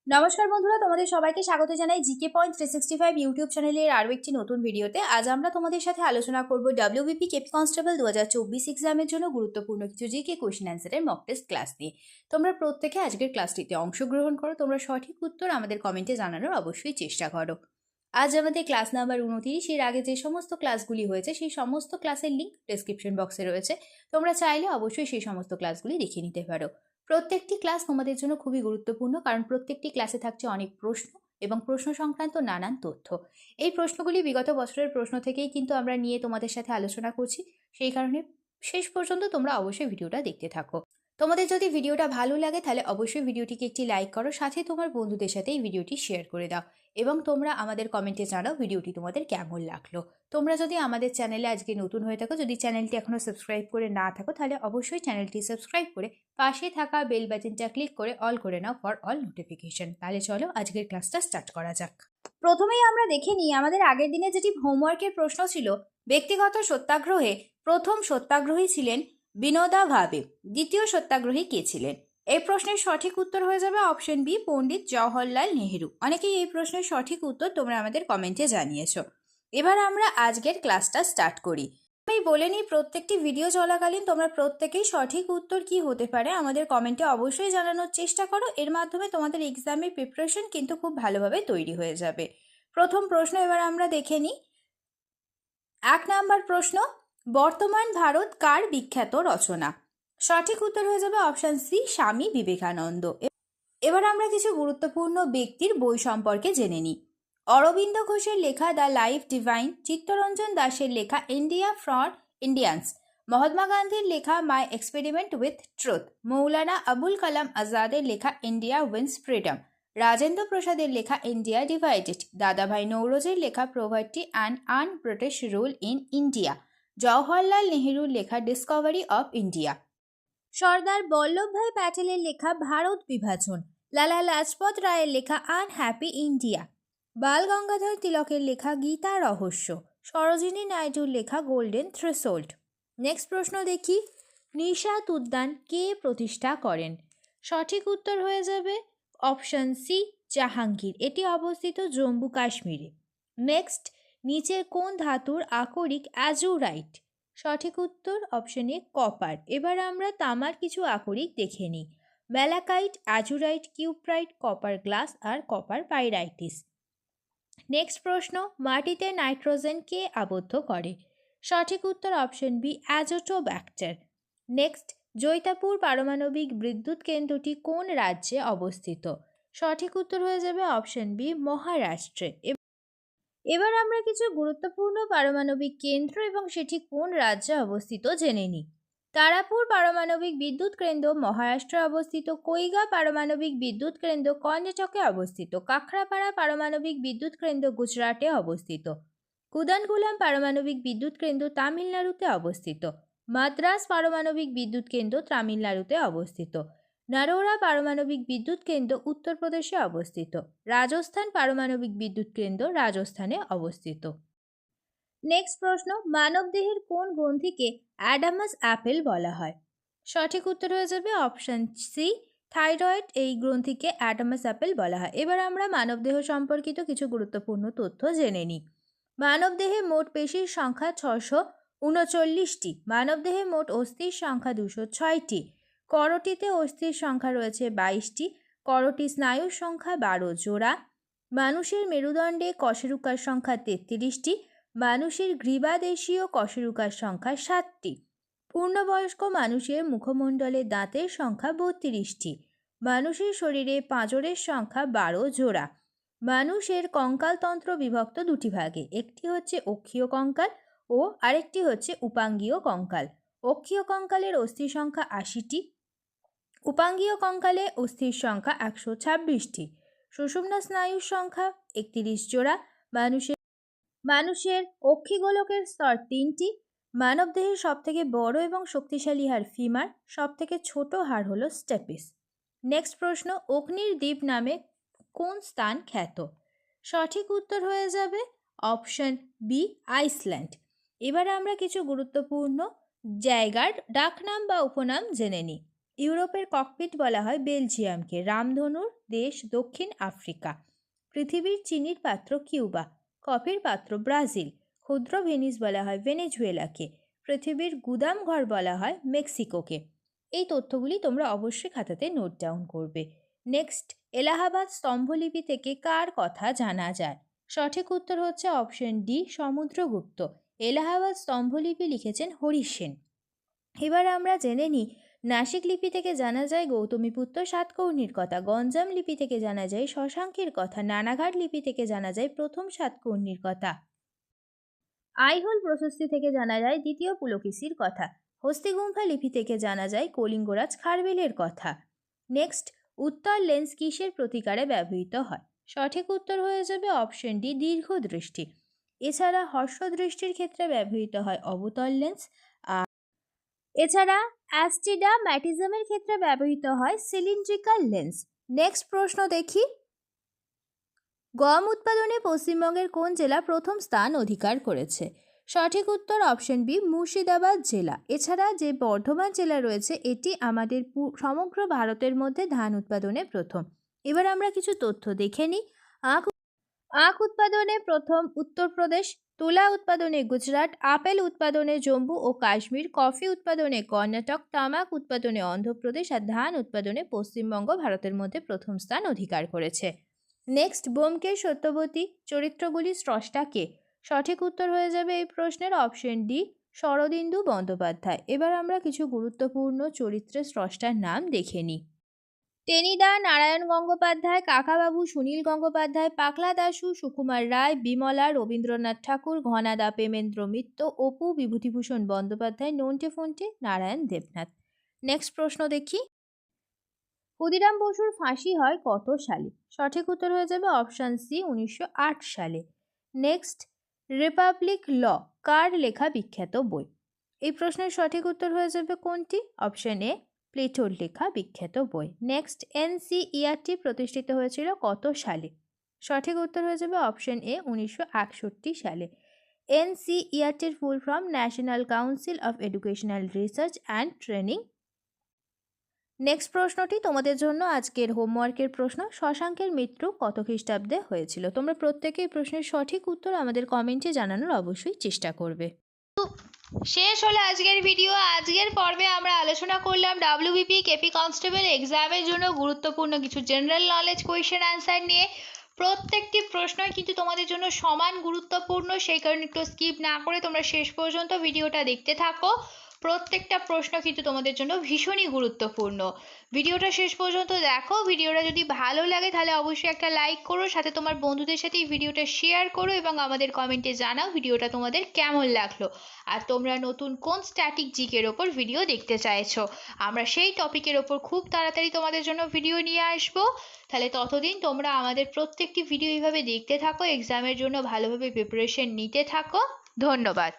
নমস্কার বন্ধুরা, তোমাদের সবাইকে স্বাগত জানাই জিকে পয়েন্ট 365 ইউটিউব চ্যানেলের আরও একটি নতুন ভিডিওতে। আজ আমরা তোমাদের সাথে আলোচনা করব ডব্লিউবিপি কেপি কনস্টেবল 2024 এক্সামের জন্য গুরুত্বপূর্ণ কিছু জিকে কোশ্চেন অ্যান্সারের মক টেস্ট ক্লাস নিয়ে। তোমরা প্রত্যেকে আজকের ক্লাসটিতে অংশগ্রহণ করো। তোমরা সঠিক উত্তর আমাদের কমেন্টে জানানোর অবশ্যই চেষ্টা করো। আজ আমাদের ক্লাস নাম্বার 29। এর আগে যে সমস্ত ক্লাসগুলি হয়েছে সেই সমস্ত ক্লাসের লিঙ্ক ডেসক্রিপশন বক্সে রয়েছে। তোমরা চাইলে অবশ্যই সেই সমস্ত ক্লাসগুলি দেখে নিতে পারো। প্রত্যেকটি ক্লাস তোমাদের জন্য খুবই গুরুত্বপূর্ণ, কারণ প্রত্যেকটি ক্লাসে থাকছে অনেক প্রশ্ন এবং প্রশ্ন সংক্রান্ত নানান তথ্য। এই প্রশ্নগুলি বিগত বছরের প্রশ্ন থেকেই কিন্তু আমরা নিয়ে তোমাদের সাথে আলোচনা করছি, সেই কারণে শেষ পর্যন্ত তোমরা অবশ্যই ভিডিওটা দেখতে থাকো। তোমাদের যদি ভিডিওটা ভালো লাগে তাহলে অবশ্যই ভিডিওটিকে একটি লাইক করো, সাথে তোমার বন্ধুদের সাথে এই ভিডিওটি শেয়ার করে দাও এবং তোমরা আমাদের কমেন্টে জানাও ভিডিওটি তোমাদের কেমন লাগলো। তোমরা যদি আমাদের চ্যানেলে আজকে নতুন হয়ে থাকো, যদি চ্যানেলটি এখনও সাবস্ক্রাইব করে না থাকো, তাহলে অবশ্যই চ্যানেলটি সাবস্ক্রাইব করে পাশে থাকা বেল বাটনটা ক্লিক করে অল করে নাও ফর অল নোটিফিকেশন। তাহলে চলো আজকের ক্লাসটা স্টার্ট করা যাক। প্রথমেই আমরা দেখে নিই আমাদের আগের দিনে যেটি হোমওয়ার্কের প্রশ্ন ছিল। ব্যক্তিগত সত্যাগ্রহে প্রথম সত্যাগ্রহী ছিলেন বিনোদা ভাবে। দ্বিতীয় সত্যাগ্রহী কে ছিলেন? এই প্রশ্নের সঠিক উত্তর হয়ে যাবে অপশন বি, পণ্ডিত জওহরলাল নেহেরু। অনেকেই এই প্রশ্নের সঠিক উত্তর তোমরা আমাদের কমেন্টে জানিয়েছো। এবার আমরা আজকের ক্লাসটা স্টার্ট করি। আমি বলে নিই, প্রত্যেকটি ভিডিও চলাকালীন তোমরা প্রত্যেকেই সঠিক উত্তর কি হতে পারে আমাদের কমেন্টে অবশ্যই জানানোর চেষ্টা করো। এর মাধ্যমে তোমাদের এক্সামের প্রিপারেশন কিন্তু খুব ভালোভাবে তৈরি হয়ে যাবে। প্রথম প্রশ্ন এবার আমরা দেখে নিই। 1 নাম্বার প্রশ্ন, বর্তমান ভারত কার বিখ্যাত রচনা? সঠিক উত্তর হয়ে যাবে অপশন সি, স্বামী বিবেকানন্দ। এবার আমরা কিছু গুরুত্বপূর্ণ ব্যক্তির বই সম্পর্কে জেনে নিই। অরবিন্দ ঘোষের লেখা দ্য লাইফ ডিভাইন, চিত্তরঞ্জন দাসের লেখা ইন্ডিয়া ফর ইন্ডিয়ান্স, মহাত্মা গান্ধীর লেখা মাই experiment with truth, Maulana Abul Kalam আজাদের লেখা ইন্ডিয়া উইন্স ফ্রিডম, রাজেন্দ্র প্রসাদের লেখা ইন্ডিয়া ডিভাইডেড, দাদাভাই নৌরোজের লেখা poverty and unBritish rule in India, Jawaharlal নেহেরুর লেখা discovery of India, Sardar Vallabhbhai প্যাটেলের লেখা ভারত বিভাজন, লালা লাজপত রায়ের লেখা আনহ্যাপি ইন্ডিয়া, বাল গঙ্গাধর তিলকের লেখা গীতা রহস্য, সরোজিনী নাইডুর লেখা গোল্ডেন থ্রেশোল্ড। নেক্সট প্রশ্ন দেখি, নিশাত উদ্যান কে প্রতিষ্ঠা করেন? সঠিক উত্তর হয়ে যাবে অপশন সি, জাহাঙ্গীর। এটি অবস্থিত জম্মু কাশ্মীরে। নেক্সট, নিচের কোন ধাতুর আকরিক অ্যাজুরাইট? সঠিক উত্তর অপশন এ, কপার। এবার আমরা তামার কিছু আকরিক দেখে নিই। ম্যালাকাইট, অ্যাজুরাইট, কিউপ্রাইট, কপার গ্লাস আর কপার পাইরাইটিস। নেক্সট প্রশ্ন, মাটিতে নাইট্রোজেন কে আবদ্ধ করে? সঠিক উত্তর অপশন বি, অ্যাজোটোব্যাক্টার। নেক্সট, জৈতাপুর পারমাণবিক বিদ্যুৎ কেন্দ্রটি কোন রাজ্যে অবস্থিত? সঠিক উত্তর হয়ে যাবে অপশন বি, মহারাষ্ট্রে। এবার আমরা কিছু গুরুত্বপূর্ণ পারমাণবিক কেন্দ্র এবং সেটি কোন রাজ্যে অবস্থিত জেনে নিই। তারাপুর পারমাণবিক বিদ্যুৎ কেন্দ্র মহারাষ্ট্রে অবস্থিত, কৈগা পারমাণবিক বিদ্যুৎ কেন্দ্র কর্ণাটকে অবস্থিত, কাকরাপাড়া পারমাণবিক বিদ্যুৎ কেন্দ্র গুজরাটে অবস্থিত, কুদানকুলাম পারমাণবিক বিদ্যুৎ কেন্দ্র তামিলনাড়ুতে অবস্থিত, মাদ্রাস পারমাণবিক বিদ্যুৎ কেন্দ্র তামিলনাড়ুতে অবস্থিত, নারোরা পারমাণবিক বিদ্যুৎ কেন্দ্র উত্তরপ্রদেশে অবস্থিত, রাজস্থান পারমাণবিক বিদ্যুৎ কেন্দ্র রাজস্থানে অবস্থিত। নেক্সট প্রশ্ন, মানবদেহের কোন গ্রন্থিকে অ্যাডামাস অ্যাপেল বলা হয়? সঠিক উত্তর হয়ে যাবে অপশন সি, থাইরয়েড। এই গ্রন্থিকে অ্যাডামাস অ্যাপেল বলা হয়। এবার আমরা মানবদেহ সম্পর্কিত কিছু গুরুত্বপূর্ণ তথ্য জেনে নিই। মানবদেহে মোট পেশির সংখ্যা 639টি, মানবদেহে মোট অস্থির সংখ্যা 206টি, করটিতে অস্থির সংখ্যা রয়েছে 22টি, করটি স্নায়ুর সংখ্যা 12 জোড়া, মানুষের মেরুদণ্ডে কশেরুকার সংখ্যা 33টি, মানুষের গ্রীবাদেশীয় কশেরুকার সংখ্যা 7টি, পূর্ণবয়স্ক মানুষের মুখমণ্ডলে দাঁতের সংখ্যা 32টি, মানুষের শরীরে পাঁজরের সংখ্যা 12 জোড়া, মানুষের কঙ্কালতন্ত্র বিভক্ত দুটি ভাগে, একটি হচ্ছে অক্ষীয় কঙ্কাল ও আরেকটি হচ্ছে উপাঙ্গীয় কঙ্কাল। অক্ষীয় কঙ্কালের অস্থির সংখ্যা 80টি, উপাঙ্গীয় কঙ্কালে অস্থির সংখ্যা 126টি, সুষুম্না স্নায়ুর সংখ্যা 31 জোড়া, মানুষের অক্ষিগোলকের স্তর 3টি, মানবদেহের সবথেকে বড় এবং শক্তিশালী হাড় ফিমার, সবথেকে ছোট হাড় হলো স্টেপিস। নেক্সট প্রশ্ন, অগ্নির দ্বীপ নামে কোন স্থান খ্যাত? সঠিক উত্তর হয়ে যাবে অপশন বি, আইসল্যান্ড। এবারে আমরা কিছু গুরুত্বপূর্ণ জায়গার ডাকনাম বা উপনাম জেনে নিই। ইউরোপের ককপিট বলা হয় বেলজিয়ামকে। রামধনুর দেশ দক্ষিণ আফ্রিকা। পৃথিবীর চিনির পাত্র কিউবা। কফির পাত্র ব্রাজিল। ক্ষুদ্র ভেনিস বলা হয় ভেনেজুয়েলাকে। পৃথিবীর গুদামঘর বলা হয় মেক্সিকোকে। এই তথ্যগুলি তোমরা অবশ্যই খাতাতে নোট ডাউন করবে। নেক্সট, এলাহাবাদ স্তম্ভলিপি থেকে কার কথা জানা যায়? সঠিক উত্তর হচ্ছে অপশন ডি, সমুদ্রগুপ্ত। এলাহাবাদ স্তম্ভলিপি লিখেছেন হরিশ সেন। এবার আমরা জেনে নিই, নাসিক লিপি থেকে জানা যায় গৌতমীপুত্র সাতকর্ণীর কথা। গঞ্জাম লিপি থেকে জানা যায় শশাঙ্কের কথা। নানাঘাট লিপি থেকে জানা যায় প্রথম সাতকর্ণীর কথা। আইহোল প্রশস্তি থেকে জানা যায় দ্বিতীয় পুলকেশীর কথা। হস্তিগুম্ফা লিপি থেকে জানা যায় কলিঙ্গরাজ খারবেলের কথা। নেক্সট, উত্তর লেন্স কিসের প্রতিকারে ব্যবহৃত হয়? সঠিক উত্তর হয়ে যাবে অপশন ডি, দীর্ঘদৃষ্টি। এছাড়া হর্ষদৃষ্টির ক্ষেত্রে ব্যবহৃত হয় অবতল লেন্স। এছাড়া অ্যাস্টিডাম্যাটিজমের ক্ষেত্রে ব্যবহৃত হয় সিলিন্ড্রিক্যাল লেন্স। নেক্সট প্রশ্ন দেখি, গম উৎপাদনে পশ্চিমবঙ্গের কোন জেলা প্রথম স্থান অধিকার করেছে? সঠিক উত্তর অপশন বি, মুর্শিদাবাদ জেলা। এছাড়া যে বর্ধমান জেলা রয়েছে এটি আমাদের সমগ্র ভারতের মধ্যে ধান উৎপাদনে প্রথম। এবার আমরা কিছু তথ্য দেখে নিই। আখ উৎপাদনে প্রথম উত্তরপ্রদেশ। তুলা উৎপাদনে গুজরাট। আপেল উৎপাদনে জম্মু ও কাশ্মীর। কফি উৎপাদনে কর্ণাটক। তামাক উৎপাদনে অন্ধ্রপ্রদেশ। আর ধান উৎপাদনে পশ্চিমবঙ্গ ভারতের মধ্যে প্রথম স্থান অধিকার করেছে। নেক্সট, ব্যোমকেশ সত্যবতী চরিত্রগুলির স্রষ্টা কে? সঠিক উত্তর হয়ে যাবে এই প্রশ্নের অপশন ডি, শরদিন্দু বন্দ্যোপাধ্যায়। এবার আমরা কিছু গুরুত্বপূর্ণ চরিত্রের স্রষ্টার নাম দেখে নিই। টেনিদা নারায়ণ গঙ্গোপাধ্যায়, কাকাবাবু সুনীল গঙ্গোপাধ্যায়, পাকলা দাশু সুকুমার রায়, বিমলা রবীন্দ্রনাথ ঠাকুর, ঘনাদা প্রেমেন্দ্র মিত্র, অপু বিভূতিভূষণ বন্দ্যোপাধ্যায়, নন্টে ফন্টে নারায়ণ দেবনাথ। নেক্সট প্রশ্ন দেখি, ক্ষুদিরাম বসুর ফাঁসি হয় কত সালে? সঠিক উত্তর হয়ে যাবে অপশান সি, 1908 সালে। নেক্সট, রিপাবলিক ল কার লেখা বিখ্যাত বই? এই প্রশ্নের সঠিক উত্তর হয়ে যাবে কোনটি? অপশান এ, প্লেটোর লেখা বিখ্যাত বই। নেক্সট, এনসিইআরটি প্রতিষ্ঠিত হয়েছিল কত সালে? সঠিক উত্তর হয়ে যাবে অপশান এ, 1961 সালে। এনসিইআরটির full form national council of educational research and training. Next প্রশ্নটি তোমাদের জন্য আজকের হোমওয়ার্কের প্রশ্ন। শশাঙ্কের মৃত্যু কত খ্রিস্টাব্দে হয়েছিল? তোমরা প্রত্যেকেই প্রশ্নের সঠিক উত্তর আমাদের কমেন্টে জানানোর অবশ্যই চেষ্টা করবে। শেষ হলো আজকের ভিডিও। আজকের পর্বে আমরা আলোচনা করলাম ডাব্লিউবিপি কেপি কনস্টেবল এক্সামের জন্য গুরুত্বপূর্ণ কিছু জেনারেল নলেজ কোয়েশ্চেন অ্যান্সার নিয়ে। প্রত্যেকটি প্রশ্নই কিন্তু তোমাদের জন্য সমান গুরুত্বপূর্ণ, সেই কারণে একটু স্কিপ না করে তোমরা শেষ পর্যন্ত ভিডিওটা দেখতে থাকো। প্রত্যেকটা প্রশ্ন কিন্তু তোমাদের জন্য ভীষণই গুরুত্বপূর্ণ। ভিডিওটা শেষ পর্যন্ত দেখো। ভিডিওটা যদি ভালো লাগে তাহলে অবশ্যই একটা লাইক করো, সাথে তোমার বন্ধুদের সাথে এই ভিডিওটা শেয়ার করো এবং আমাদের কমেন্টে জানাও ভিডিওটা তোমাদের কেমন লাগলো, আর তোমরা নতুন কোন স্ট্যাটিক জিকের ওপর ভিডিও দেখতে চাইছো। আমরা সেই টপিকের ওপর খুব তাড়াতাড়ি তোমাদের জন্য ভিডিও নিয়ে আসবো। তাহলে ততদিন তোমরা আমাদের প্রত্যেকটি ভিডিও এইভাবে দেখতে থাকো, এক্সামের জন্য ভালোভাবে প্রিপারেশন নিতে থাকো। ধন্যবাদ।